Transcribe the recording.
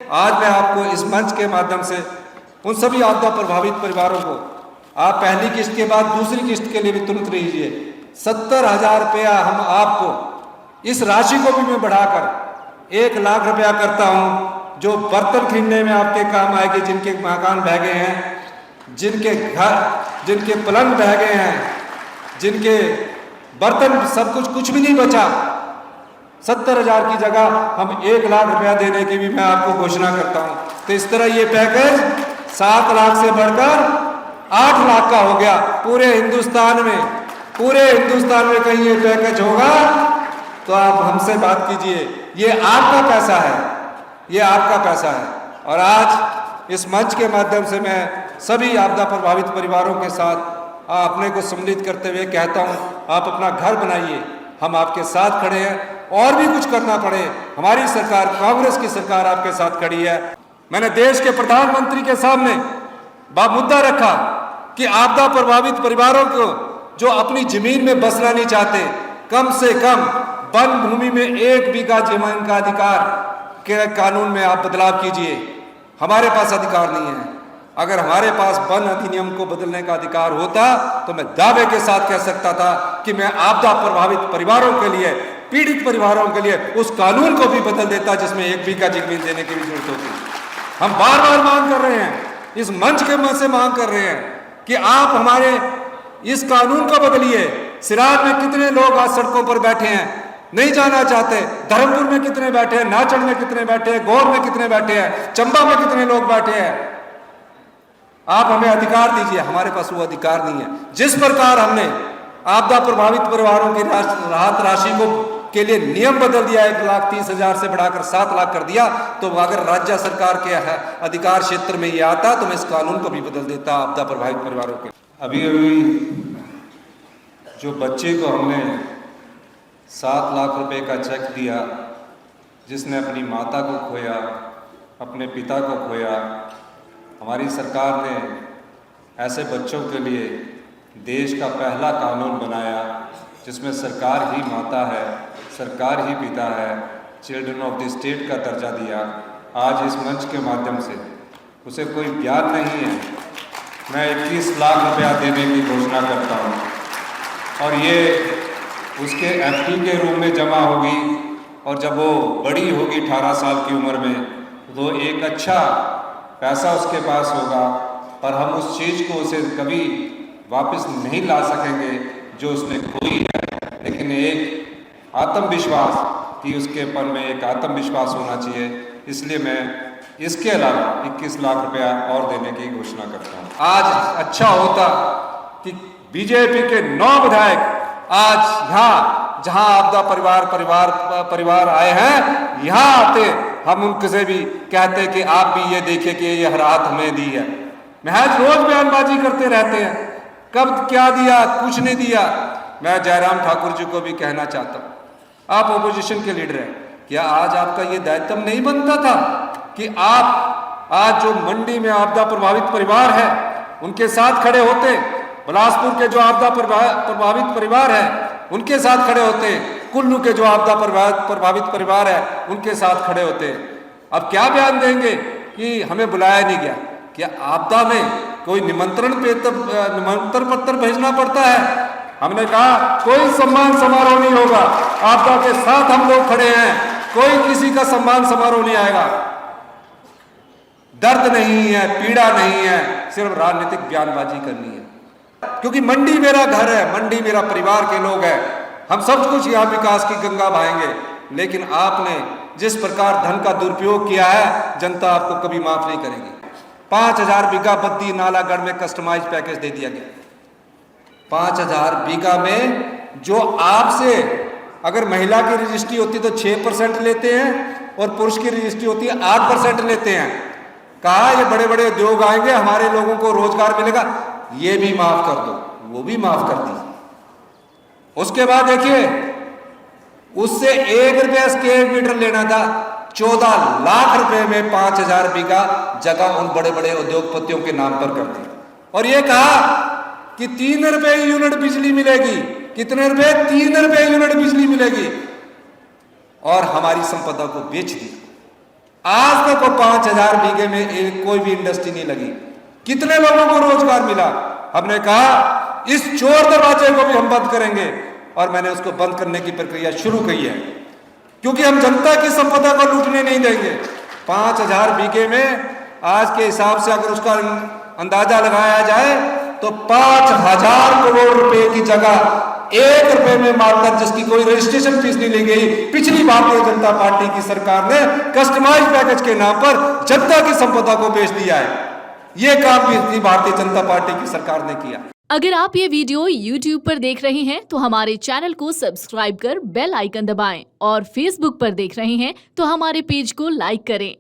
आज मैं आपको इस मंच के माध्यम से उन सभी आपदा प्रभावित परिवारों को आप पहली किस्त के बाद दूसरी किस्त के लिए भी तुरंत लीजिए। 70,000 रुपया हम आपको इस राशि को भी मैं बढ़ाकर 1 लाख रुपया करता हूं, जो बर्तन खरीदने में आपके काम आएगी, जिनके मकान बह गए हैं, जिनके घर, जिनके पलंग बह गए हैं, जिनके बर्तन सब कुछ भी नहीं बचा। 70,000 की जगह हम 1 लाख रुपया देने की भी मैं आपको घोषणा करता हूं। तो इस तरह ये पैकेज 7 लाख से बढ़कर 8 लाख का हो गया। पूरे हिंदुस्तान में कहीं ये पैकेज होगा तो आप हमसे बात कीजिए। ये आपका पैसा है, ये आपका पैसा है। और आज इस मंच के माध्यम से मैं सभी आपदा प्रभावित परिवारों के साथ अपने को सम्मिलित करते हुए कहता हूं, आप अपना घर बनाइए, हम आपके साथ खड़े हैं। और भी कुछ करना पड़े, हमारी सरकार, कांग्रेस की सरकार आपके साथ खड़ी है। मैंने देश के प्रधानमंत्री के सामने मुद्दा रखा कि आपदा प्रभावित परिवारों को जो अपनी जमीन में बसना नहीं चाहते, कम से कम वन भूमि में 1 बीघा जमीन का अधिकार के कानून में आप बदलाव कीजिए। हमारे पास अधिकार नहीं है। अगर हमारे पास वन अधिनियम को बदलने का अधिकार होता तो मैं दावे के साथ कह सकता था कि मैं आपदा प्रभावित परिवारों के लिए, पीड़ित परिवारों के लिए उस कानून को भी बदल देता जिसमें 1 बीघा जमीन देने की भी जरूरत होती। हम बार बार मांग कर रहे हैं, इस मंच के मन से मांग कर रहे हैं कि आप हमारे इस कानून को बदलिए। सिराज में कितने लोग आज सड़कों पर बैठे हैं, नहीं जाना चाहते। धर्मपुर में कितने बैठे हैं, नाचड़ में कितने बैठे हैं, गौर में कितने बैठे हैं, चंबा में कितने लोग बैठे हैं। आप हमें अधिकार दीजिए, हमारे पास वो अधिकार नहीं है। जिस प्रकार हमने आपदा प्रभावित परिवारों की राहत राशि को के लिए नियम बदल दिया, 1,30,000 से बढ़ाकर 7 लाख कर दिया, तो अगर राज्य सरकार के अधिकार क्षेत्र में ये आता तो मैं इस कानून को भी बदल देता आपदा प्रभावित परिवारों के। अभी जो बच्चे को हमने 7 लाख रुपए का चेक दिया, जिसने अपनी माता को खोया, अपने पिता को खोया, हमारी सरकार ने ऐसे बच्चों के लिए देश का पहला कानून बनाया जिसमें सरकार ही माता है, सरकार ही पिता है, चिल्ड्रन ऑफ द स्टेट का दर्जा दिया। आज इस मंच के माध्यम से उसे कोई ब्याज नहीं है, मैं 21 लाख रुपया देने की घोषणा करता हूँ। और ये उसके FD के रूप में जमा होगी, और जब वो बड़ी होगी 18 साल की उम्र में, तो एक अच्छा पैसा उसके पास होगा। और हम उस चीज़ को उसे कभी वापस नहीं ला सकेंगे जो उसने खोई है, लेकिन एक आत्मविश्वास कि उसके मन में एक आत्मविश्वास होना चाहिए। इसलिए मैं इसके अलावा 21 लाख रुपया और देने की घोषणा करता हूँ। आज अच्छा होता कि बीजेपी के 9 विधायक आज यहाँ जहाँ आपदा परिवार आए हैं, यहाँ आते, हम उनसे भी कहते कि आप भी ये देखिए कि ये राहत हमें दी है। महज रोज बयानबाजी करते रहते हैं, कब क्या दिया, कुछ नहीं दिया। मैं जयराम ठाकुर जी को भी कहना चाहता हूँ, आप ओपोजिशन के लीडर हैं, क्या आज आपका ये दायित्व नहीं बनता था कि आप आज जो मंडी में आपदा प्रभावित परिवार है उनके साथ खड़े होते, बिलासपुर के जो आपदा प्रभावित परिवार है उनके साथ खड़े होते, कुल्लू के जो आपदा प्रभावित परिवार है उनके साथ खड़े होते। अब क्या बयान देंगे कि हमें बुलाया नहीं गया? क्या आपदा में कोई निमंत्रण पत्र भेजना पड़ता है? हमने कहा कोई सम्मान समारोह नहीं होगा, आपदा के साथ हम लोग खड़े हैं, कोई किसी का सम्मान समारोह नहीं आएगा। दर्द नहीं है, पीड़ा नहीं है, सिर्फ राजनीतिक बयानबाजी करनी है। क्योंकि मंडी मेरा घर है, मंडी मेरा परिवार के लोग हैं, हम सब कुछ यहाँ विकास की गंगा बहाएंगे। लेकिन आपने जिस प्रकार धन का दुरुपयोग किया है, जनता आपको कभी माफ नहीं करेगी। 5,000 बीघा बद्दी नालागढ़ में कस्टमाइज पैकेज दे दिया गया। 5,000 बीघा में जो आपसे अगर महिला की रजिस्ट्री होती तो 6% लेते हैं और पुरुष की रजिस्ट्री होती है 8% लेते हैं। कहा ये बड़े बड़े उद्योग आएंगे, हमारे लोगों को रोजगार मिलेगा, ये भी माफ कर दो, वो भी माफ कर दी। उसके बाद देखिए, उससे 1 रुपया स्क्वायर मीटर लेना था, 14 लाख रुपए में 5,000 बीघा जगह उन बड़े बड़े उद्योगपतियों के नाम पर कर दी। और ये कहा कि 3 रुपए यूनिट बिजली मिलेगी। कितने रुपए? 3 रुपए यूनिट बिजली मिलेगी। और हमारी संपदा को बेच दी। आज तक वो 5,000 बीघे में कोई भी इंडस्ट्री नहीं लगी। कितने लोगों को रोजगार मिला? हमने कहा इस चोर दरवाजे को भी हम बंद करेंगे, और मैंने उसको बंद करने की प्रक्रिया शुरू की है, क्योंकि हम जनता की संपदा को लूटने नहीं देंगे। 5,000 बीघे में आज के हिसाब से अगर उसका अंदाजा लगाया जाए तो 5,000 करोड़ रुपए की जगह 1 रुपए में मारकर, जिसकी कोई रजिस्ट्रेशन फीस नहीं ली गई, पिछली भारतीय जनता पार्टी की सरकार ने कस्टमाइज पैकेज के नाम पर जनता की संपदा को बेच दिया है। यह काम भी भारतीय जनता पार्टी की सरकार ने किया। अगर आप ये वीडियो YouTube पर देख रहे हैं तो हमारे चैनल को सब्सक्राइब कर बेल आइकन दबाएं, और Facebook पर देख रहे हैं तो हमारे पेज को लाइक करें।